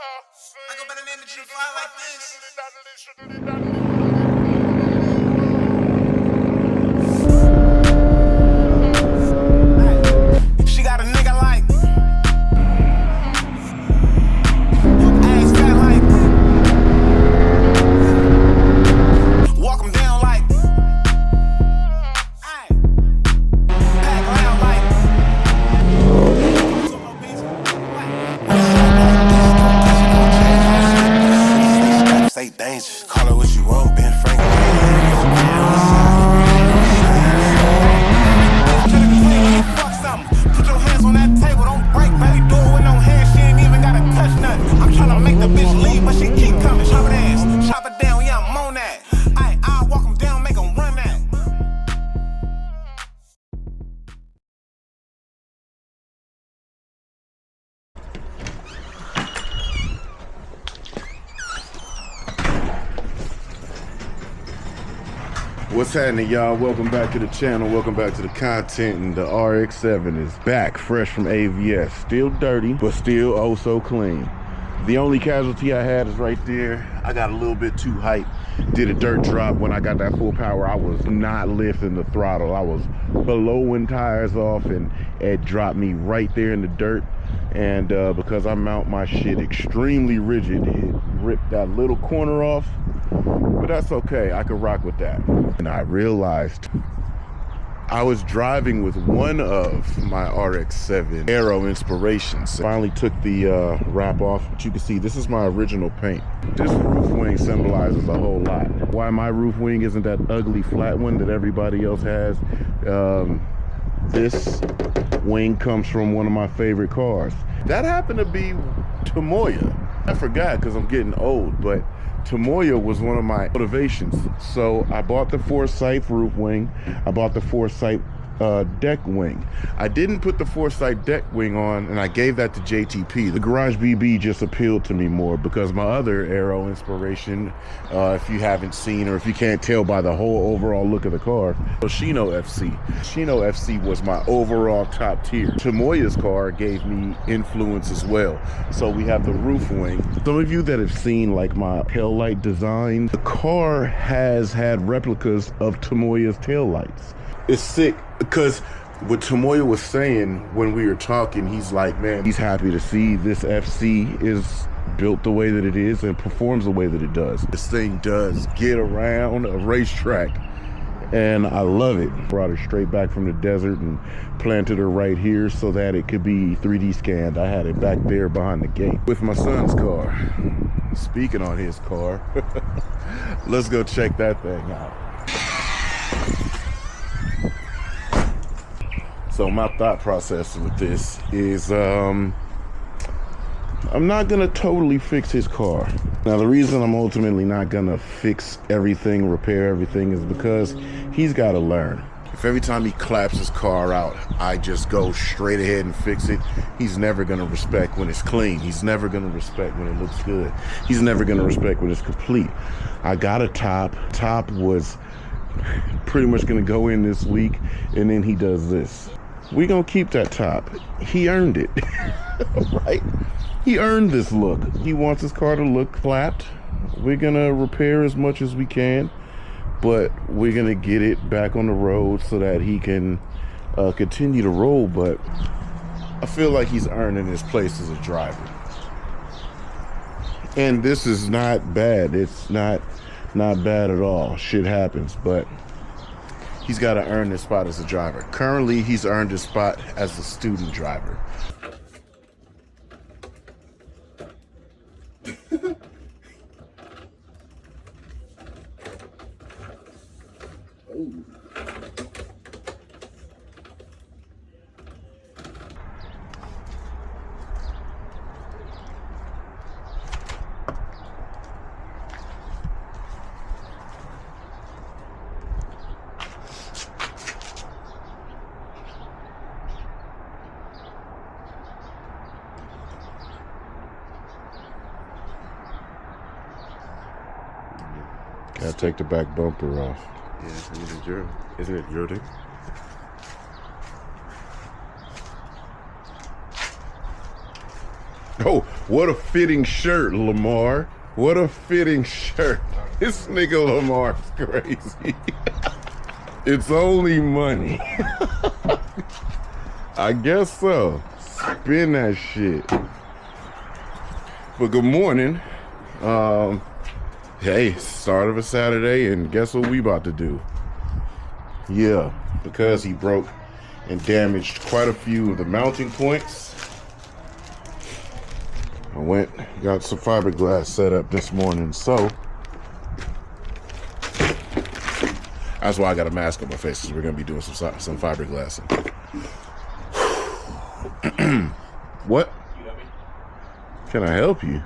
I go by the name of G5 like this. She got a nigga like ass fat like walk him down like pack loud like stay dangerous. Call it what you want, Ben Frank. Fuck something. Put your hands on that table, don't break, baby. Do it with no hands, she ain't even gotta touch nothing. I'm tryna make the bitch leave, but she keep coming. Chop her ass, chop her down, yeah, I'm on that. I'll walk him down, make him run that. What's happening, y'all? Welcome back to the channel. Welcome back to the content. And the RX-7 is back, fresh from AVS. Still dirty, but still oh so clean. The only casualty I had is right there. I got a little bit too hyped. Did a dirt drop when I got that full power. I was not lifting the throttle. I was blowing tires off, and it dropped me right there in the dirt. And because I mount my shit extremely rigid, it ripped that little corner off. But that's okay, I could rock with that. And I realized I was driving with one of my RX-7 Aero inspirations. Finally took the wrap off, but you can see this is my original paint. This roof wing symbolizes a whole lot. Why my roof wing isn't that ugly flat one that everybody else has. This wing comes from one of my favorite cars. That happened to be Tomoya. I forgot because I'm getting old, but Tomoya was one of my motivations. So I bought the Foresight roof wing. I bought the Foresight deck wing. I didn't put the Foresight deck wing on, and I gave that to JTP. The Garage BB just appealed to me more because my other Aero inspiration, if you haven't seen or if you can't tell by the whole overall look of the car, Shino FC. Shino FC was my overall top tier. Tomoya's car gave me influence as well. So we have the roof wing. Some of you that have seen like my tail light design, the car has had replicas of Tomoya's tail lights. It's sick because what Tomoya was saying when we were talking, he's like, man, he's happy to see this FC is built the way that it is and performs the way that it does. This thing does get around a racetrack, and I love it. Brought her straight back from the desert and planted her right here so that it could be 3D scanned. I had it back there behind the gate with my son's car. Speaking on his car, let's go check that thing out. So my thought process with this is I'm not gonna totally fix his car. Now the reason I'm ultimately not gonna fix everything, repair everything, is because he's gotta learn. If every time he claps his car out, I just go straight ahead and fix it, he's never gonna respect when it's clean. He's never gonna respect when it looks good. He's never gonna respect when it's complete. I got a top. Top was pretty much gonna go in this week, and then he does this. We gonna keep that top. He earned it, right? He earned this look. He wants his car to look clapped. We're gonna repair as much as we can, but we're gonna get it back on the road so that he can continue to roll. But I feel like he's earning his place as a driver. And this is not bad. It's not bad at all. Shit happens, but he's got to earn this spot as a driver. Currently, he's earned his spot as a student driver. Gotta take the back bumper off. Yeah, isn't it your thing? Oh, what a fitting shirt, Lamar. What a fitting shirt. This nigga Lamar's crazy. It's only money. I guess so. Spin that shit. But good morning. Hey, start of a Saturday, and guess what we about to do? Yeah, because he broke and damaged quite a few of the mounting points, I went, got some fiberglass set up this morning, so that's why I got a mask on my face, because we're going to be doing some fiberglassing. What? Can I help you?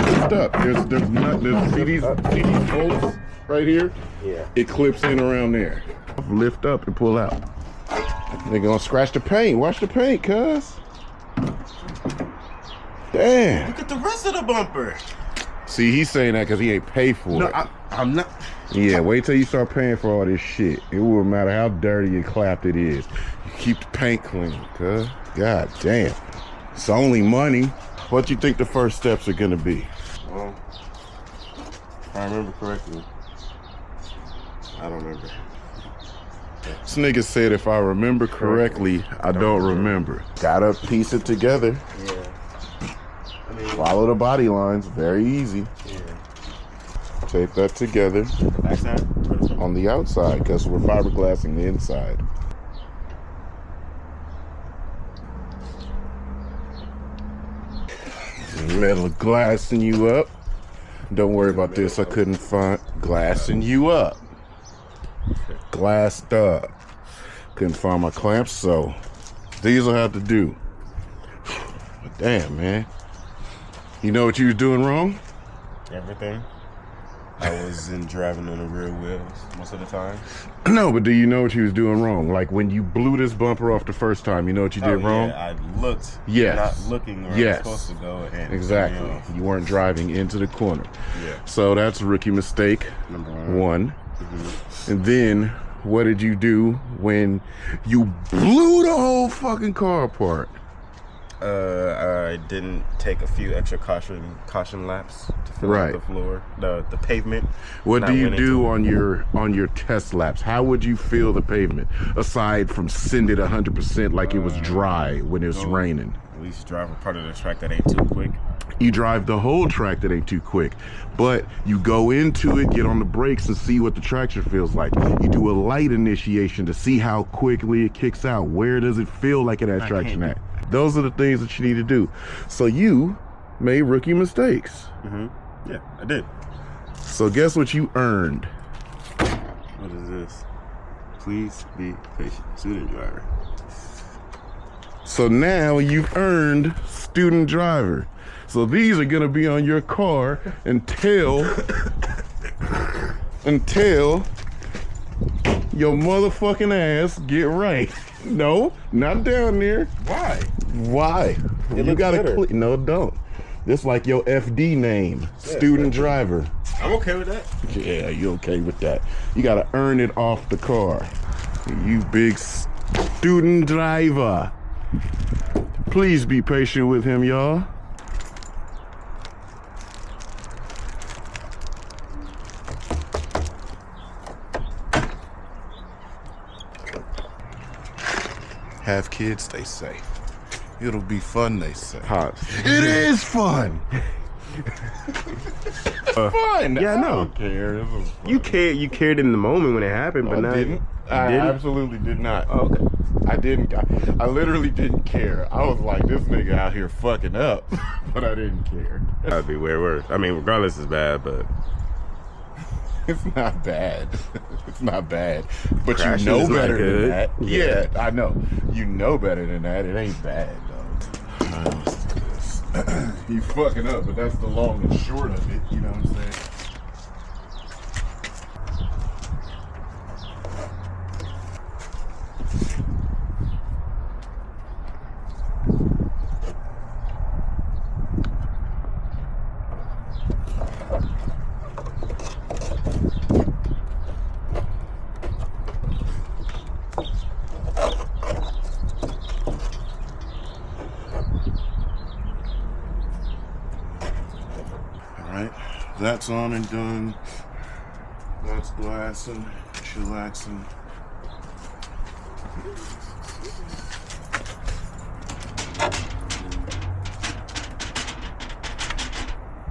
Lift up. There's see these bolts right here? Yeah. It clips in around there. Lift up and pull out. They're gonna scratch the paint. Watch the paint, cuz. Damn. Look at the rest of the bumper. See, he's saying that because he ain't pay for it. I'm not. Yeah, wait till you start paying for all this shit. It won't matter how dirty and clapped it is. You keep the paint clean, cuz. God damn. It's only money. What you think the first steps are gonna be? Well, if I remember correctly, I don't remember. This nigga said if I remember correctly, I don't remember. Gotta piece it together. Yeah. I mean, Follow the body lines, very easy. yeah. Tape that together Backside? on the outside because we're fiberglassing the inside. Metal glassing you up. Don't worry about this. I couldn't find glassing you up. Glassed up. Couldn't find my clamps, so these will have to do. But damn, man. You know what you was doing wrong? Everything. I wasn't driving on the rear wheels most of the time. No, but do you know what you was doing wrong? Like when you blew this bumper off the first time, you know what you did wrong? Yeah, I looked. Yes. Not looking where I was supposed to go. And Exactly. You weren't driving into the corner. Yeah. So that's a rookie mistake. Number One. Mm-hmm. And then what did you do when you blew the whole fucking car apart? I didn't take a few extra caution laps to fill out the floor, the pavement. What do you do on your test laps? How would you feel the pavement aside from send it 100% like it was dry when it was raining? At least drive a part of the track that ain't too quick. You drive the whole track that ain't too quick, but you go into it, get on the brakes and see what the traction feels like. You do a light initiation to see how quickly it kicks out. Where does it feel like it has traction at? Those are the things that you need to do. So you made rookie mistakes. Mm-hmm. Yeah, I did. So guess what you earned? What is this? Please be patient. Student driver. So now you've earned student driver. So these are gonna be on your car until your motherfucking ass get right. No, not down there. Why? You gotta no, don't. This like your FD name, student driver. I'm okay with that. Yeah, you okay with that? You gotta earn it off the car. You big student driver. Please be patient with him, y'all. Have kids, stay safe. It'll be fun, they say. It is fun. Fun. Yeah, I know. I don't care. You cared in the moment when it happened, but now didn't. I absolutely did not. Oh, okay. I didn't. I literally didn't care. I was like, this nigga out here fucking up, but I didn't care. That'd be way worse. I mean, regardless, it's bad, but it's not bad. It's not bad. But Crashing you know is not better than good. that. Yeah. Yeah, I know. You know better than that. It ain't bad, though. You fucking up, but that's the long and short of it. You know what I'm saying? that's on and done. That's glassing, chillaxing.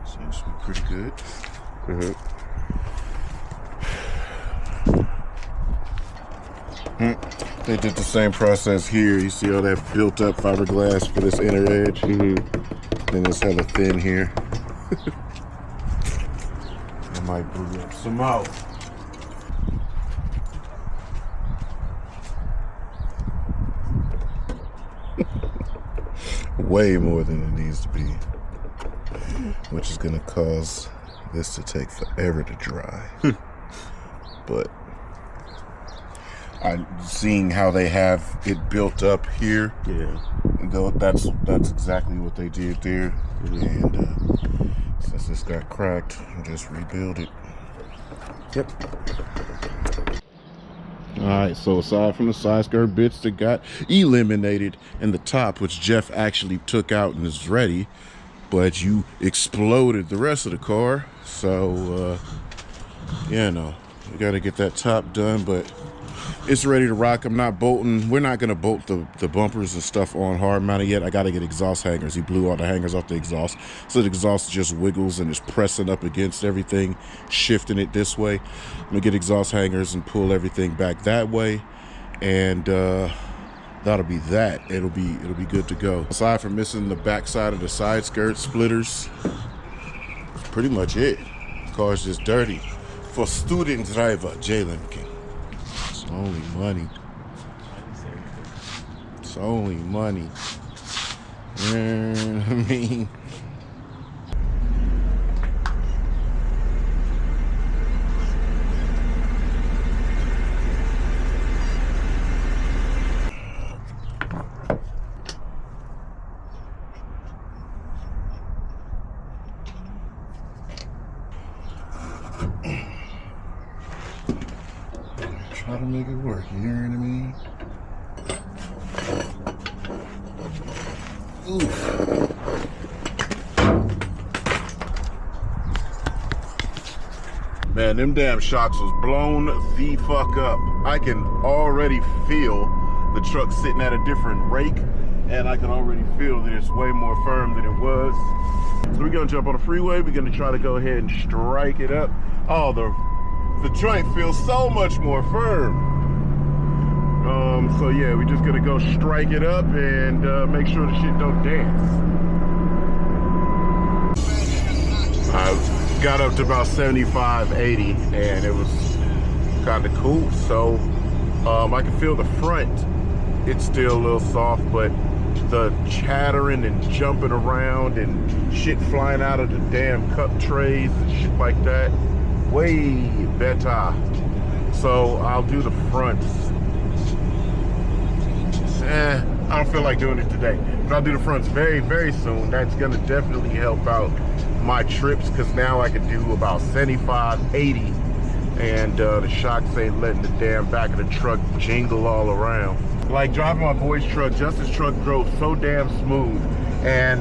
Seems to be pretty good. They did the same process here. You see all that built up fiberglass for this inner edge? Then it's hella thin here. I might brew up some out. Way more than it needs to be, which is gonna cause this to take forever to dry. But I'm seeing how they have it built up here. Yeah. Though that's exactly what they did there. And since this got cracked, just rebuild it. Yep. Alright, so aside from the side skirt bits that got eliminated and the top, which Jeff actually took out and is ready, but you exploded the rest of the car. So yeah, no, we got to get that top done, but it's ready to rock. I'm not bolting. We're not going to bolt the bumpers and stuff on hard mounted yet. I got to get exhaust hangers. He blew all the hangers off the exhaust, so the exhaust just wiggles and is pressing up against everything, shifting it this way. I'm going to get exhaust hangers and pull everything back that way, and that'll be that. It'll be good to go. Aside from missing the back side of the side skirt splitters, that's pretty much it. The car's just dirty. For student driver Jaylen King. It's only money. It's only money. You know what I mean? Try to make it work, you hear what I mean? Oof. Man, them damn shocks was blown the fuck up. I can already feel the truck sitting at a different rake, and I can already feel that it's way more firm than it was. So we're gonna jump on the freeway. We're gonna try to go ahead and strike it up. Oh, the joint feels so much more firm. So yeah, we're just gonna go strike it up and make sure the shit don't dance. I got up to about 75, 80, and it was kind of cool. So I can feel the front. It's still a little soft, but the chattering and jumping around and shit flying out of the damn cup trays and shit like that, way better. So I'll do the fronts. I don't feel like doing it today, but I'll do the fronts very, very soon. That's gonna definitely help out my trips, because now I can do about 75, 80, and the shocks ain't letting the damn back of the truck jingle all around. Like driving my boy's truck, Justin's truck drove so damn smooth, and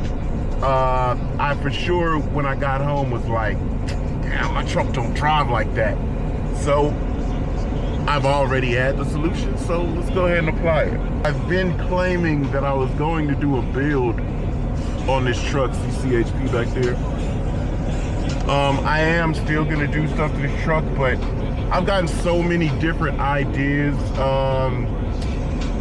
I for sure when I got home was like, damn, my truck don't drive like that. So I've already had the solution, so let's go ahead and apply it. I've been claiming that I was going to do a build on this truck, CCHP back there. I am still gonna do stuff to this truck, but I've gotten so many different ideas.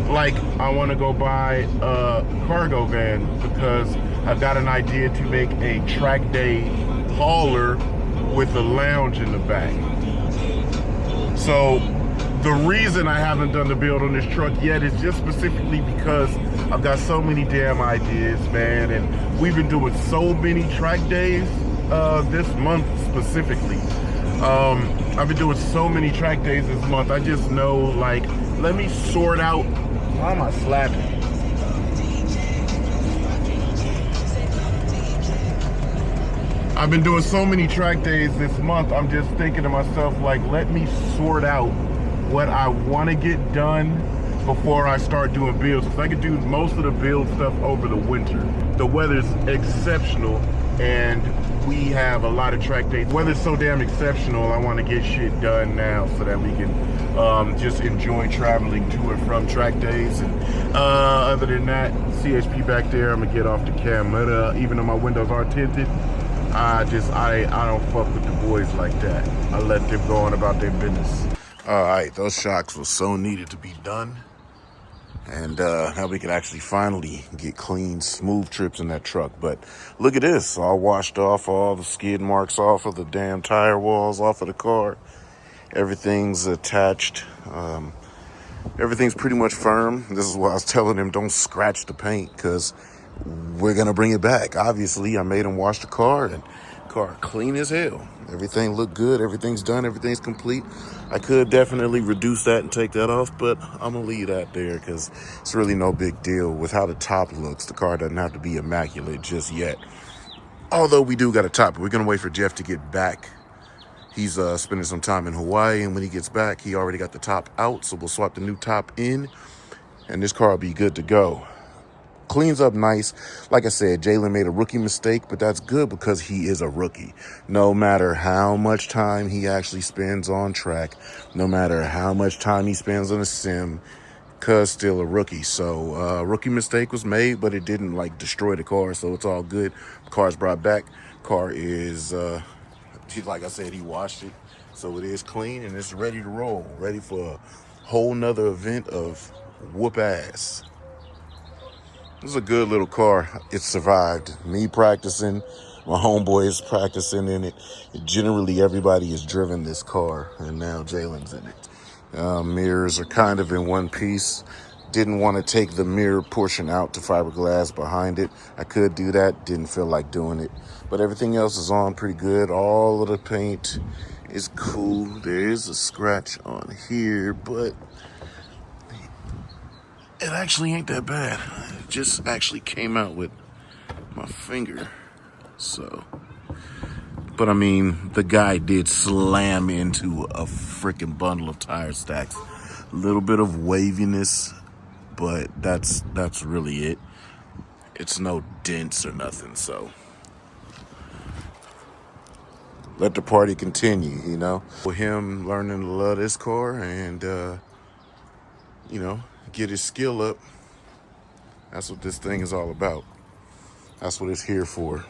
Like I wanna go buy a cargo van because I've got an idea to make a track day hauler with a lounge in the back. So the reason I haven't done the build on this truck yet is just specifically because I've got so many damn ideas, man, and we've been doing so many track days this month specifically. I've been doing so many track days this month. I just know, like, let me sort out. Why am I slapping? I've been doing so many track days this month. I'm just thinking to myself, like, let me sort out what I want to get done before I start doing builds. Because I could do most of the build stuff over the winter. The weather's exceptional, and we have a lot of track days. Weather's so damn exceptional, I want to get shit done now so that we can just enjoy traveling to and from track days. And other than that, CHP back there, I'm gonna get off the camera. Even though my windows are tinted, I don't fuck with the boys like that. I let them go on about their business. All right, those shocks were so needed to be done. And now we can actually finally get clean, smooth trips in that truck. But look at this, all washed off, all the skid marks off of the damn tire walls, off of the car. Everything's attached. Everything's pretty much firm. This is why I was telling him don't scratch the paint, because we're gonna bring it back. Obviously, I made him wash the car, and car clean as hell. Everything looked good, everything's done, everything's complete. I could definitely reduce that and take that off, but I'm gonna leave that there because it's really no big deal. With how the top looks, the car doesn't have to be immaculate just yet. Although we do got a top. We're gonna wait for Jeff to get back. He's spending some time in Hawaii, and when he gets back, he already got the top out, so we'll swap the new top in, and this car will be good to go. Cleans up nice. Like I said, Jaylen made a rookie mistake, but that's good because he is a rookie. No matter how much time he actually spends on track, no matter how much time he spends on a sim, cuz still a rookie. So rookie mistake was made, but it didn't like destroy the car, so it's all good. Car's brought back. Car is like I said, he washed it, so it is clean and it's ready to roll, ready for a whole nother event of whoop ass. This is a good little car. It survived me practicing, my homeboy is practicing in it. Generally, everybody has driven this car, and now Jaylen's in it. Mirrors are kind of in one piece. Didn't want to take the mirror portion out to fiberglass behind it. I could do that, didn't feel like doing it. But everything else is on pretty good. All of the paint is cool. There is a scratch on here, but it actually ain't that bad. It just actually came out with my finger. So, but I mean, the guy did slam into a freaking bundle of tire stacks. A little bit of waviness, but that's really it. It's no dents or nothing, so let the party continue, you know. With him learning to love this car and, you know, get his skill up. That's what this thing is all about. That's what it's here for.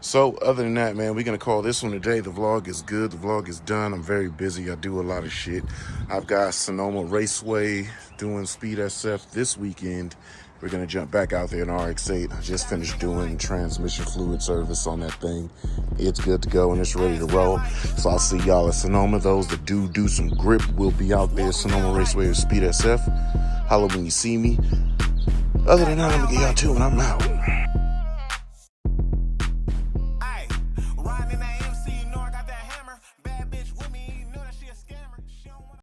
So other than that, man, we're going to call this one a day. The vlog is good. The vlog is done. I'm very busy. I do a lot of shit. I've got Sonoma Raceway doing Speed SF this weekend. We're going to jump back out there in RX-8. I just finished doing transmission fluid service on that thing. It's good to go and it's ready to roll. So I'll see y'all at Sonoma. Those that do some grip will be out there. Sonoma Raceway or Speed SF. Holla when you see me. Other than that, I'm going to get y'all too, and I'm out.